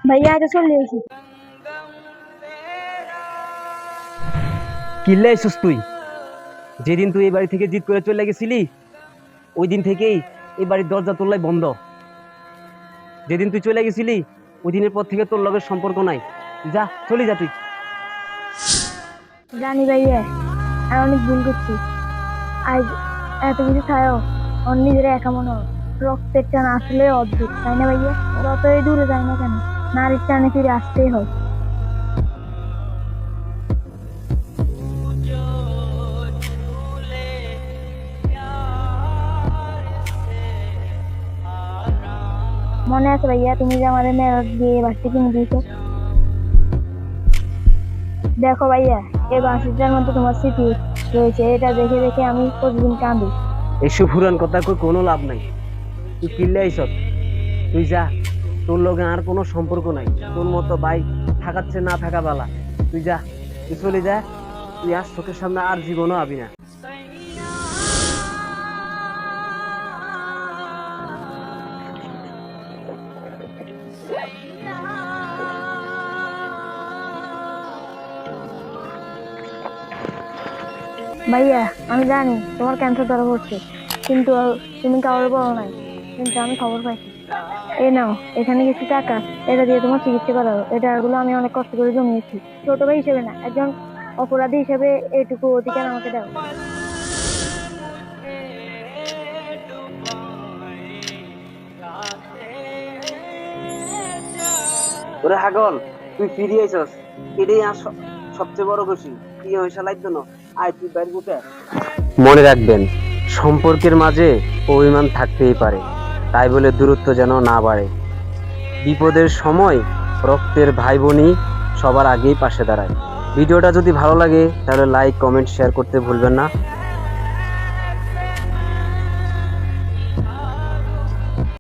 ভাইয়া আগে চলে এসি। কিল্লে আইসুস তুই? যেদিন তুই এই বাড়ি থেকে জিত করে চলে গেছিলি ওই দিন থেকেই এই বাড়ির দরজা তোলাই বন্ধ। যেদিন তুই চলে গেছিলি ওই দিনের পর থেকে তোর লগের সম্পর্ক নাই। যা, চলে যা তুই। জানি ভাইয়া, আমি অনেক ভুল করছি। আজ এত কিছু ছায়াও ওর নিজের একা মনে হয়। রক্তের টান আসলে অদ্ভুত, তাই না ভাইয়া? যতই দূরে যাই না কেন, নারীর টানে ফিরে আসতেই হয়। মনে আছে ভাইয়া, তুমি যে আমাদের মেরঠ দিয়ে বাসটি কিনে দিয়েছো? দেখো ভাইয়া, এই বাসটিটার মধ্যে তোমার স্মৃতি রয়েছে। এটা দেখে দেখে আমি প্রতিদিন কাঁদি। এইসব পুরান কথা কই কোনো লাভ নাই। তুই কিল্লে আইসত, তুই যা। তোর লগে আর কোনো সম্পর্ক নাই। তোর মতো ভাই থাকাচ্ছে না থাকা বালা। তুই যা, তুই চলে যা। তুই আর চোখের সামনে আর জীবনও আবি না। ভাইয়া, আমি জানি তোমার ক্যান্সার ধরা পড়ছে, কিন্তু তুমি কাউরে বলো নাই। কিন্তু আমি খবর পাইছি। এই নাও, এখানে কিছু টাকা। এটা দিয়ে তোমার চিকিৎসা করাবো। এটা এগুলো আমি অনেক কষ্ট করে জমিয়েছি। ছোট ভাই হিসেবে না, একজন অপরাধী হিসেবে এইটুকু অধিকার আমাকে দাও। ওরে হাগল, তুই ফিরে আইসস, এটাই আর সবচেয়ে বড় খুশি। কি হয়েছে লাগতো না? আয় তুই বাইরে উঠে। মনে রাখবেন, সম্পর্কের মাঝে অভিমান থাকতেই পারে, তাই বলে দূরত্ব যেন না বাড়ে। বিপদের সময় রক্তের ভাই বোনই সবার আগেই পাশে দাঁড়ায়। ভিডিওটা যদি ভালো লাগে তাহলে লাইক, কমেন্ট, শেয়ার করতে ভুলবেন না।